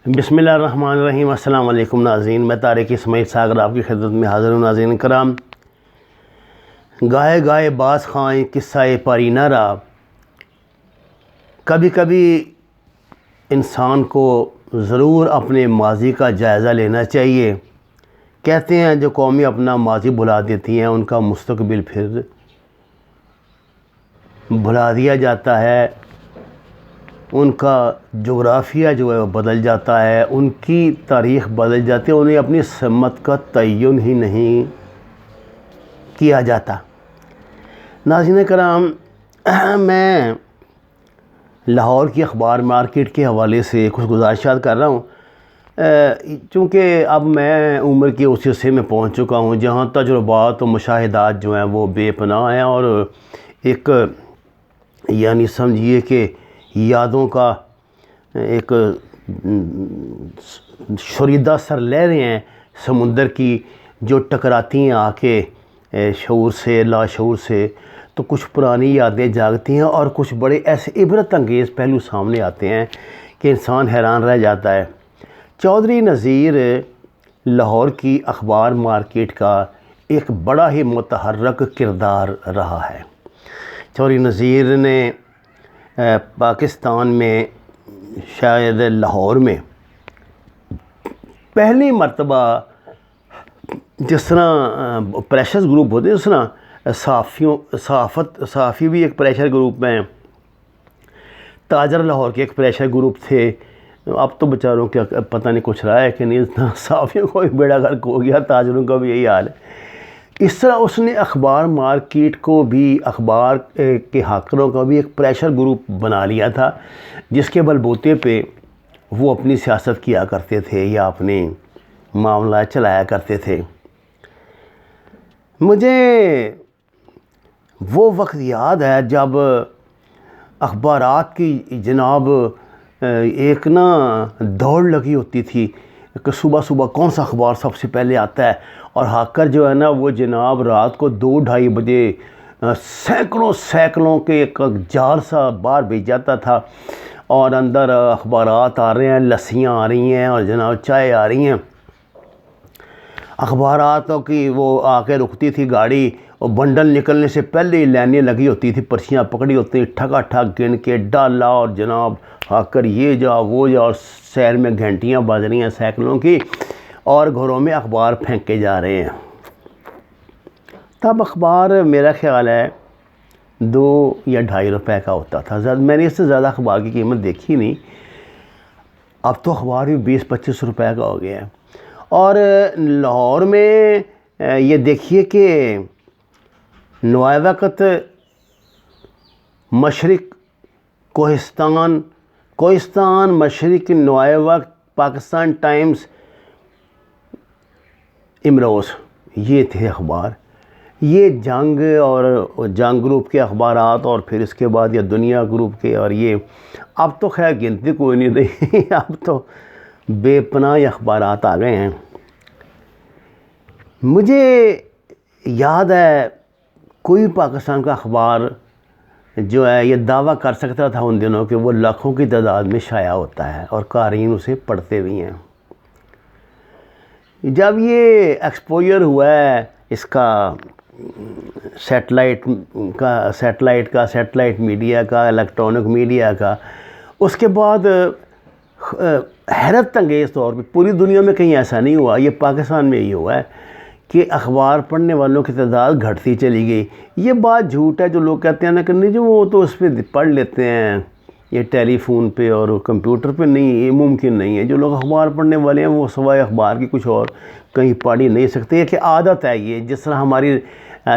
بسم اللہ الرحمن الرحیم۔ السلام علیکم ناظرین، میں طارق اسماعیل ساگر آپ کی خدمت میں حاضر ہوں۔ ناظرین کرام، گائے گائے باز خائیں قصہ پرینہ را، کبھی کبھی انسان کو ضرور اپنے ماضی کا جائزہ لینا چاہیے۔ کہتے ہیں جو قومیں اپنا ماضی بھلا دیتی ہیں ان کا مستقبل پھر بھلا دیا جاتا ہے، ان کا جغرافیہ جو ہے وہ بدل جاتا ہے، ان کی تاریخ بدل جاتی ہے، انہیں اپنی سمت کا تعین ہی نہیں کیا جاتا۔ ناظرین کرام، میں لاہور کی اخبار مارکیٹ کے حوالے سے کچھ گزارشات کر رہا ہوں، چونکہ اب میں عمر کے اس حصے میں پہنچ چکا ہوں جہاں تجربات و مشاہدات جو ہیں وہ بے پناہ ہیں، اور ایک یعنی سمجھیے کہ یادوں کا ایک شوریدہ سر لہریں ہیں سمندر کی، جو ٹکراتی ہیں آ کے شعور سے لاشعور سے، تو کچھ پرانی یادیں جاگتی ہیں اور کچھ بڑے ایسے عبرت انگیز پہلو سامنے آتے ہیں کہ انسان حیران رہ جاتا ہے۔ چودھری نذیر لاہور کی اخبار مارکیٹ کا ایک بڑا ہی متحرک کردار رہا ہے۔ چودھری نذیر نے پاکستان میں شاید لاہور میں پہلی مرتبہ جس طرح پریشر گروپ ہوتے ہیں، اس طرح صحافی بھی ایک پریشر گروپ میں، تاجر لاہور کے ایک پریشر گروپ تھے۔ اب تو بیچاروں کے پتہ نہیں کچھ رہا ہے کہ نہیں، صحافیوں کو بھی بیڑا غرق ہو گیا، تاجروں کا بھی یہی حال ہے۔ اس طرح اس نے اخبار مارکیٹ کو بھی، اخبار کے ہاکروں کا بھی ایک پریشر گروپ بنا لیا تھا، جس کے بل بوتے پہ وہ اپنی سیاست کیا کرتے تھے یا اپنے معاملات چلایا کرتے تھے۔ مجھے وہ وقت یاد ہے جب اخبارات کی جناب ایک دوڑ لگی ہوتی تھی کہ صبح صبح کون سا اخبار سب سے پہلے آتا ہے، اور ہاکر جو ہے وہ جناب رات کو 2-2:30 بجے سینکڑوں کے ایک جال سا باہر بھیج جاتا تھا، اور اندر اخبارات آ رہے ہیں، لسیاں آ رہی ہیں اور جناب چائے آ رہی ہیں۔ اخباراتوں کی وہ آ کے رکتی تھی گاڑی، اور بنڈل نکلنے سے پہلے ہی لائنیں لگی ہوتی تھی، پرچیاں پکڑی ہوتی تھیں، ٹھگا ٹھگ گن کے ڈالا، اور جناب ہاکر یہ جا وہ جا، اور شہر میں گھنٹیاں بج رہی ہیں سائیکلوں کی، اور گھروں میں اخبار پھینکے جا رہے ہیں۔ تب اخبار میرا خیال ہے 2 یا 2.5 روپے کا ہوتا تھا، میں نے اس سے زیادہ اخبار کی قیمت دیکھی نہیں۔ اب تو اخبار بھی 20-25 روپے کا ہو گیا ہے۔ اور لاہور میں یہ دیکھیے کہ نوائے وقت، مشرق کوہستان مشرق، نوائے وقت، پاکستان ٹائمز، امروز، یہ تھے اخبار۔ یہ جنگ اور جنگ گروپ کے اخبارات، اور پھر اس کے بعد یہ دنیا گروپ کے، اور یہ اب تو خیر گنتی کوئی نہیں رہی، اب تو بے پناہ اخبارات آ گئے ہیں۔ مجھے یاد ہے کوئی پاکستان کا اخبار جو ہے یہ دعویٰ کر سکتا تھا ان دنوں کہ وہ لاکھوں کی تعداد میں شائع ہوتا ہے اور قارئین اسے پڑھتے بھی ہیں۔ جب یہ ایکسپوجر ہوا ہے اس کا سیٹلائٹ میڈیا کا، الیکٹرانک میڈیا کا، اس کے بعد حیرت انگیز طور پہ پوری دنیا میں کہیں ایسا نہیں ہوا، یہ پاکستان میں ہی ہوا ہے کہ اخبار پڑھنے والوں کی تعداد گھٹتی چلی گئی۔ یہ بات جھوٹ ہے جو لوگ کہتے ہیں کہ نہیں جو وہ تو اس پہ پڑھ لیتے ہیں، یہ ٹیلی فون پہ اور کمپیوٹر پہ نہیں، یہ ممکن نہیں ہے۔ جو لوگ اخبار پڑھنے والے ہیں وہ سوائے اخبار کی کچھ اور کہیں پڑھ ہی نہیں سکتے۔ یہ کہ عادت ہے، یہ جس طرح ہماری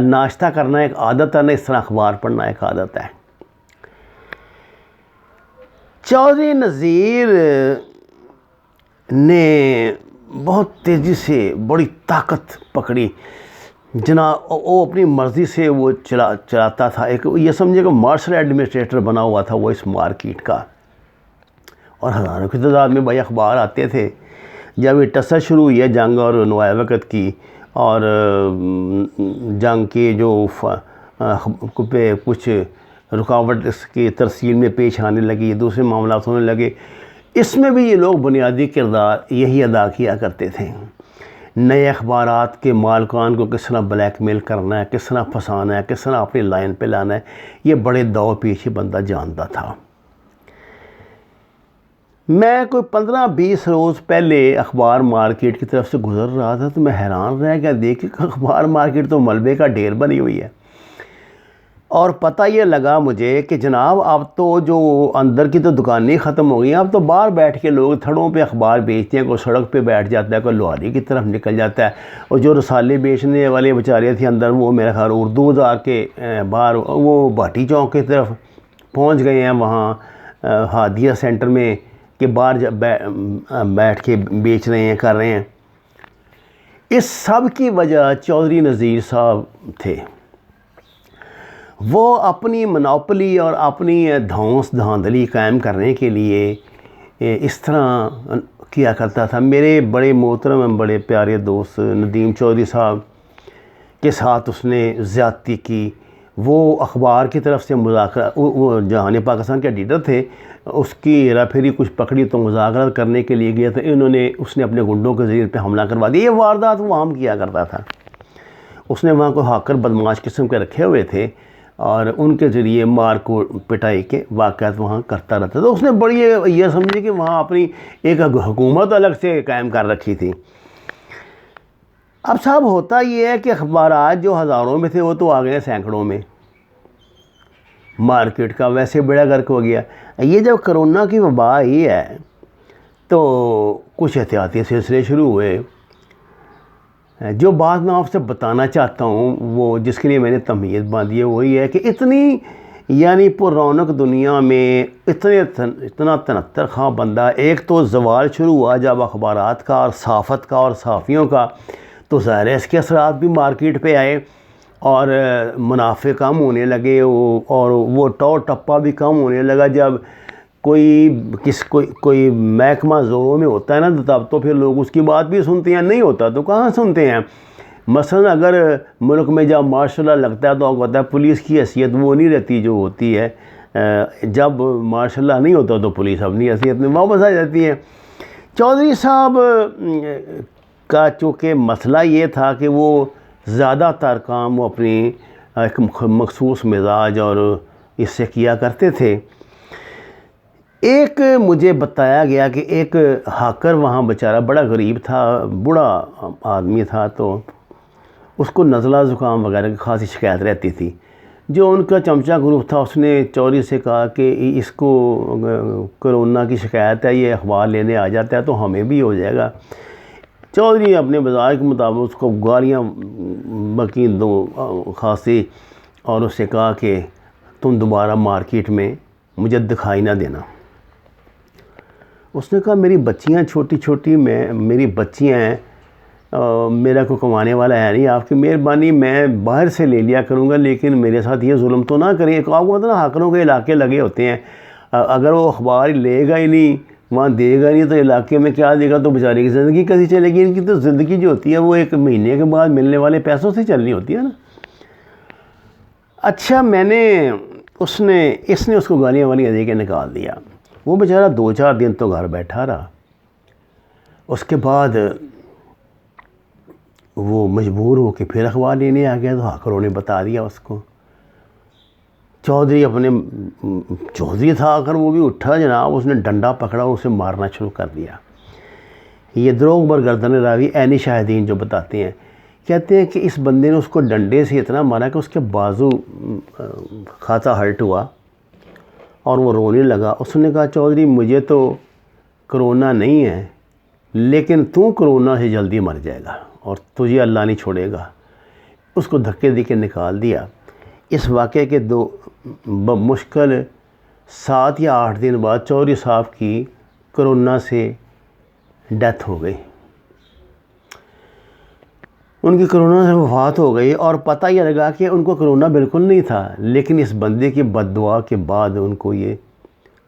ناشتہ کرنا ایک عادت ہے نا، اس طرح اخبار پڑھنا ایک عادت ہے۔ چودھری نذیر نے بہت تیزی سے بڑی طاقت پکڑی جناب، وہ اپنی مرضی سے وہ چلاتا تھا، ایک یہ سمجھے کہ مارشل ایڈمنسٹریٹر بنا ہوا تھا وہ اس مارکیٹ کا، اور ہزاروں کی تعداد میں بھائی اخبار آتے تھے۔ جب یہ ٹسر شروع ہوئی ہے جنگ اور نوائے وقت کی، اور جنگ کی جو پہ کچھ رکاوٹ اس کی ترسیل میں پیش آنے لگی، دوسرے معاملات ہونے لگے، اس میں بھی یہ لوگ بنیادی کردار یہی ادا کیا کرتے تھے، نئے اخبارات کے مالکان کو کس طرح بلیک میل کرنا ہے، کس طرح پھنسانا ہے، کس طرح اپنی لائن پہ لانا ہے، یہ بڑے دو پیچھے بندہ جانتا تھا۔ میں کوئی 15-20 روز پہلے اخبار مارکیٹ کی طرف سے گزر رہا تھا تو میں حیران رہ گیا دیکھ کہ اخبار مارکیٹ تو ملبے کا ڈھیر بنی ہوئی ہے، اور پتہ یہ لگا مجھے کہ جناب اب تو جو اندر کی تو دکانیں ختم ہو گئی ہیں، اب تو باہر بیٹھ کے لوگ تھڑوں پہ اخبار بیچتے ہیں، کوئی سڑک پہ بیٹھ جاتا ہے، کوئی لوہاری کی طرف نکل جاتا ہے، اور جو رسالے بیچنے والے بیچارے تھے اندر وہ میرے خیال اردو آ کے باہر وہ بھاٹی چوک کی طرف پہنچ گئے ہیں، وہاں ہادیہ سینٹر میں کہ باہر بیٹھ کے بیچ رہے ہیں، کر رہے ہیں۔ اس سب کی وجہ چودھری نذیر صاحب تھے۔ وہ اپنی منوپلی اور اپنی دھونس دھاندلی قائم کرنے کے لیے اس طرح کیا کرتا تھا۔ میرے بڑے محترم بڑے پیارے دوست ندیم چودھری صاحب کے ساتھ اس نے زیادتی کی۔ وہ اخبار کی طرف سے مذاکرہ، وہ جہان پاکستان کے ایڈیٹر تھے، اس کی ہیرا پھیری کچھ پکڑی تو مذاکرات کرنے کے لیے گیا تھا، اس نے اپنے گنڈوں کے ذریعے پہ حملہ کروا دیا۔ یہ واردات وہ عام کیا کرتا تھا۔ اس نے وہاں کوئی ہاکر بدماش قسم کے رکھے ہوئے تھے اور ان کے ذریعے مار کو پٹائی کے واقعات وہاں کرتا رہتا تھا۔ اس نے بڑی یہ سمجھی کہ وہاں اپنی ایک حکومت الگ سے قائم کر رکھی تھی۔ اب صاحب ہوتا یہ ہے کہ اخبارات جو ہزاروں میں تھے وہ تو آ گئے سینکڑوں میں، مارکیٹ کا ویسے بیڑا غرق ہو گیا۔ یہ جب کرونا کی وبا آئی ہے تو کچھ احتیاطی سلسلے شروع ہوئے۔ جو بات میں آپ سے بتانا چاہتا ہوں، وہ جس کے لیے میں نے تمہید باندھی ہے، وہی ہے کہ اتنی یعنی پر رونق دنیا میں اتنا تنتر خواہ بندہ، ایک تو زوال شروع ہوا جب اخبارات کا اور صحافت کا اور صحافیوں کا، تو ظاہر ہے اس کے اثرات بھی مارکیٹ پہ آئے اور منافع کم ہونے لگے، اور وہ ٹور ٹپا بھی کم ہونے لگا۔ جب کوئی محکمہ زوروں میں ہوتا ہے نا تب تو پھر لوگ اس کی بات بھی سنتے ہیں، نہیں ہوتا تو کہاں سنتے ہیں۔ مثلا اگر ملک میں جب مارشل لا لگتا ہے تو آپ کو پتہ ہے پولیس کی حیثیت وہ نہیں رہتی جو ہوتی ہے، جب مارشل لا نہیں ہوتا تو پولیس اپنی حیثیت میں واپس آ جاتی ہے۔ چودھری صاحب کا چونکہ مسئلہ یہ تھا کہ وہ زیادہ تر کام وہ اپنی ایک مخصوص مزاج اور اس سے کیا کرتے تھے۔ ایک مجھے بتایا گیا کہ ایک ہاکر وہاں بیچارہ بڑا غریب تھا، بوڑھا آدمی تھا، تو اس کو نزلہ زکام وغیرہ کی خاصی شکایت رہتی تھی۔ جو ان کا چمچہ گروپ تھا اس نے چودھری سے کہا کہ اس کو کرونا کی شکایت ہے، یہ اخبار لینے آ جاتا ہے تو ہمیں بھی ہو جائے گا۔ چودھری اپنے مزاج کے مطابق اس کو گالیاں بکی دو خاصی، اور اس سے کہا کہ تم دوبارہ مارکیٹ میں مجھے دکھائی نہ دینا۔ اس نے کہا میری بچیاں چھوٹی چھوٹی، میری بچیاں ہیں، میرا کوئی کمانے والا ہے نہیں، آپ کی مہربانی میں باہر سے لے لیا کروں گا، لیکن میرے ساتھ یہ ظلم تو نہ کریں۔ آپ کو پتہ نا ہاکروں کے علاقے لگے ہوتے ہیں، اگر وہ اخبار لے گا ہی نہیں، وہاں دے گا نہیں تو علاقے میں کیا دے گا، تو بیچارے کی زندگی کیسی چلے گی؟ ان کی تو زندگی جو ہوتی ہے وہ ایک مہینے کے بعد ملنے والے پیسوں سے چلنی ہوتی ہے نا۔ اچھا اس نے اس کو گالیاں والیاں دے کے نکال دیا۔ وہ بیچارہ 2-4 دن تو گھر بیٹھا رہا۔ اس کے بعد وہ مجبور ہو کے پھر اخبار لینے آ گیا، تو ہاکروں نے بتا دیا اس کو۔ چودھری تھا اگر وہ بھی اٹھا جناب، اس نے ڈنڈا پکڑا اور اسے مارنا شروع کر دیا۔ یہ دروغ برگردن راوی عینی شاہدین جو بتاتے ہیں، کہتے ہیں کہ اس بندے نے اس کو ڈنڈے سے اتنا مارا کہ اس کے بازو خاصا ہرٹ ہوا اور وہ رونے لگا۔ اس نے کہا چودھری مجھے تو کرونا نہیں ہے، لیکن تو کرونا سے جلدی مر جائے گا اور تجھے اللہ نہیں چھوڑے گا۔ اس کو دھکے دے کے نکال دیا۔ اس واقعے کے مشکل 7 یا 8 دن بعد چودھری صاحب کی کرونا سے ڈیتھ ہو گئی، ان کی کرونا سے وفات ہو گئی، اور پتہ یہ لگا کہ ان کو کرونا بالکل نہیں تھا، لیکن اس بندے کی بد دعا کے بعد ان کو یہ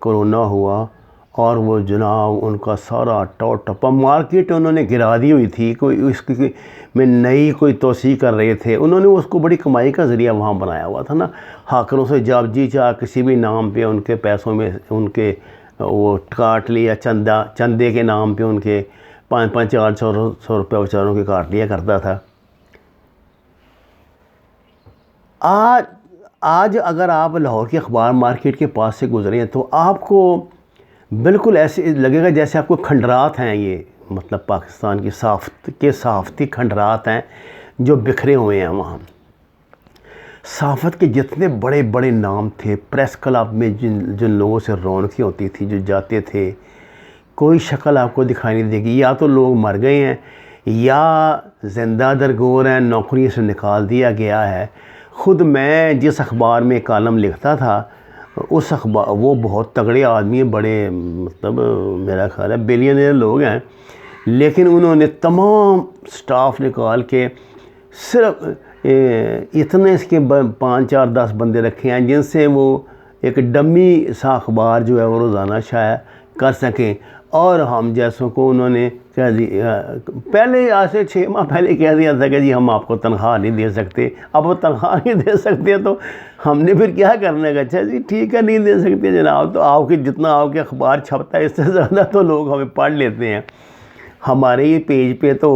کرونا ہوا، اور وہ جناب ان کا سارا ٹور ٹپا مارکیٹ انہوں نے گرا دی ہوئی تھی، کوئی اس کی میں نئی کوئی توسیع کر رہے تھے، انہوں نے اس کو بڑی کمائی کا ذریعہ وہاں بنایا ہوا تھا نا۔ ہاکروں سے جب جی چاہ کسی بھی نام پہ ان کے پیسوں میں ان کے وہ کاٹ لیا چندے کے نام پہ ان کے 500-400 روپے بیچاروں کے کاٹ لیا کرتا تھا۔ آج اگر آپ لاہور کی اخبار مارکیٹ کے پاس سے گزرے ہیں تو آپ کو بالکل ایسے لگے گا جیسے آپ کو کھنڈرات ہیں، یہ مطلب پاکستان کی صحافتی کھنڈرات ہیں جو بکھرے ہوئے ہیں وہاں۔ صحافت کے جتنے بڑے بڑے نام تھے، پریس کلب میں جن لوگوں سے رونقیں ہوتی تھی، جو جاتے تھے، کوئی شکل آپ کو دکھائی نہیں دے گی، یا تو لوگ مر گئے ہیں یا زندہ درگور ہیں، نوکری سے نکال دیا گیا ہے۔ خود میں جس اخبار میں کالم لکھتا تھا، اس اخبار وہ بہت تگڑے آدمی ہیں، بڑے مطلب میرا خیال ہے بلینئر لوگ ہیں، لیکن انہوں نے تمام سٹاف نکال کے صرف اتنے اس کے 5-4-10 بندے رکھے ہیں جن سے وہ ایک ڈمی سا اخبار جو ہے وہ روزانہ شائع کر سکیں، اور ہم جیسوں کو انہوں نے کہہ دیا پہلے، آج سے 6 ماہ پہلے کہہ دیا تھا کہ جی ہم آپ کو تنخواہ نہیں دے سکتے۔ اب وہ تنخواہ نہیں دے سکتے تو ہم نے پھر کیا کرنے کا؟ اچھا جی ٹھیک ہے، نہیں دے سکتے جناب، تو آپ کے جتنا آپ کے اخبار چھپتا ہے اس سے زیادہ تو لوگ ہمیں پڑھ لیتے ہیں۔ ہمارے ہی پیج پہ تو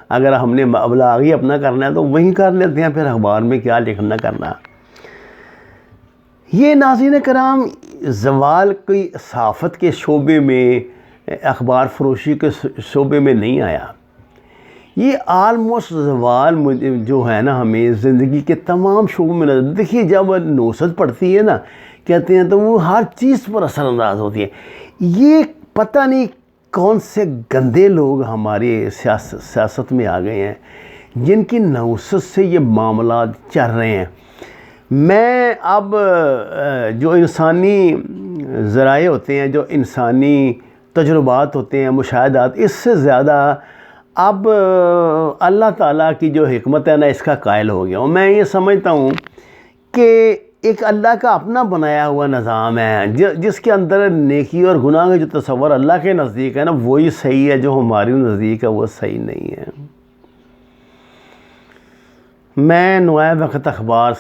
اگر ہم نے ابلاغ ہی اپنا کرنا ہے تو وہیں کر لیتے ہیں، پھر اخبار میں کیا لکھنا کرنا۔ یہ ناظرین کرام زوال کوئی صحافت کے شعبے میں، اخبار فروشی کے شعبے میں نہیں آیا، یہ آلموسٹ زوال جو ہے نا ہمیں زندگی کے تمام شعبوں میں نظر۔ دیکھیے جب نوسط پڑتی ہے نا کہتے ہیں تو وہ ہر چیز پر اثر انداز ہوتی ہے۔ یہ پتہ نہیں کون سے گندے لوگ ہمارے سیاست میں آ گئے ہیں جن کی نوسط سے یہ معاملات چل رہے ہیں۔ میں اب جو انسانی ذرائع ہوتے ہیں، جو انسانی تجربات ہوتے ہیں، مشاہدات، اس سے زیادہ اب اللہ تعالیٰ کی جو حکمت ہے نا اس کا قائل ہو گیا ہوں۔ میں یہ سمجھتا ہوں کہ ایک اللہ کا اپنا بنایا ہوا نظام ہے جس کے اندر نیکی اور گناہ کا جو تصور اللہ کے نزدیک ہے نا وہی صحیح ہے، جو ہمارے نزدیک ہے وہ صحیح نہیں ہے۔ میں نوائے وقت اخبار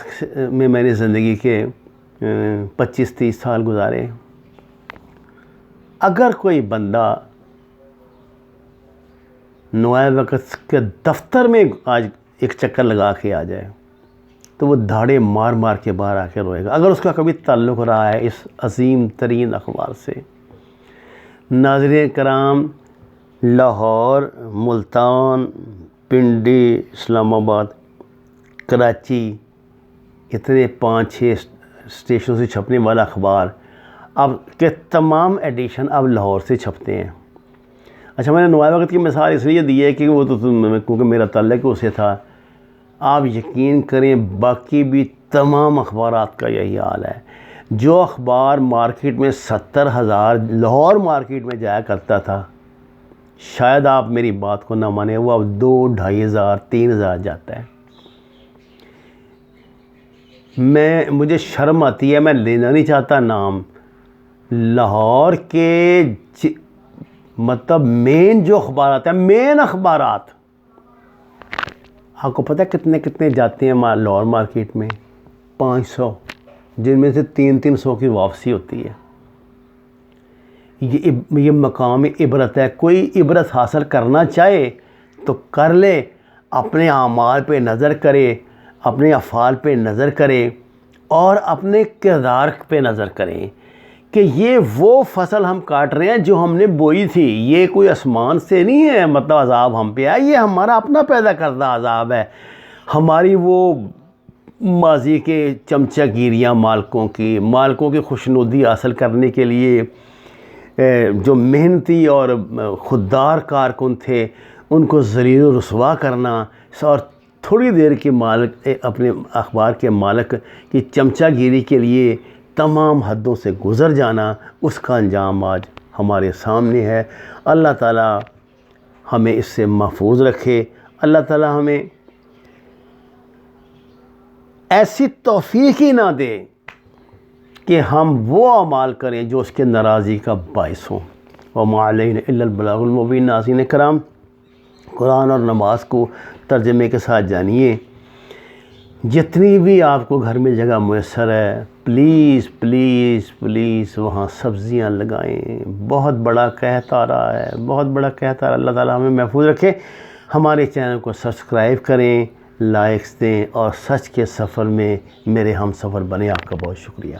میں نے زندگی کے 25-30 سال گزارے۔ اگر کوئی بندہ نوائے وقت کے دفتر میں آج ایک چکر لگا کے آ جائے تو وہ دھاڑے مار مار کے باہر آ کے روئے گا، اگر اس کا کبھی تعلق رہا ہے اس عظیم ترین اخبار سے۔ ناظرین کرام، لاہور، ملتان، پنڈی، اسلام آباد، کراچی، اتنے 5-6 اسٹیشنوں سے چھپنے والا اخبار اب کے تمام ایڈیشن اب لاہور سے چھپتے ہیں۔ اچھا، میں نے نوائے وقت کی مثال اس لیے دی ہے کہ وہ تو کیونکہ میرا تعلق اسے تھا۔ آپ یقین کریں باقی بھی تمام اخبارات کا یہی حال ہے۔ جو اخبار مارکیٹ میں 70,000 لاہور مارکیٹ میں جایا کرتا تھا، شاید آپ میری بات کو نہ مانیں، وہ اب 2,000-2,500 3,000 جاتا ہے۔ مجھے شرم آتی ہے، میں لینا نہیں چاہتا نام، لاہور کے مطلب مین جو اخبارات ہیں، مین اخبارات، آپ کو پتہ ہے کتنے جاتے ہیں لاہور مارکیٹ میں؟ 500، جن میں سے 300 کی واپسی ہوتی ہے۔ یہ مقام عبرت ہے۔ کوئی عبرت حاصل کرنا چاہے تو کر لے، اپنے اعمال پہ نظر کرے، اپنے افعال پہ نظر کرے اور اپنے کردار پہ نظر کریں کہ یہ وہ فصل ہم کاٹ رہے ہیں جو ہم نے بوئی تھی۔ یہ کوئی آسمان سے نہیں ہے مطلب عذاب ہم پہ آیا، یہ ہمارا اپنا پیدا کردہ عذاب ہے۔ ہماری وہ ماضی کے چمچہ گیریاں مالکوں کی خوشنودی حاصل کرنے کے لیے جو محنتی اور خوددار کارکن تھے ان کو ذلیل و رسوا کرنا، اور تھوڑی دیر کے مالک اپنے اخبار کے مالک کی چمچہ گیری کے لیے تمام حدوں سے گزر جانا، اس کا انجام آج ہمارے سامنے ہے۔ اللہ تعالی ہمیں اس سے محفوظ رکھے، اللہ تعالی ہمیں ایسی توفیق ہی نہ دے کہ ہم وہ اعمال کریں جو اس کے ناراضی کا باعث ہوں۔ وما علینا الا البلاغ المبین۔ ناظرین کرام، قرآن اور نماز کو ترجمے کے ساتھ جانیے۔ جتنی بھی آپ کو گھر میں جگہ میسر ہے پلیز پلیز پلیز وہاں سبزیاں لگائیں. بہت بڑا قحط آ رہا ہے، بہت بڑا قحط آ رہا ہے. اللہ تعالیٰ ہمیں محفوظ رکھے. ہمارے چینل کو سبسکرائب کریں، لائکس دیں اور سچ کے سفر میں میرے ہم سفر بنے. آپ کا بہت شکریہ.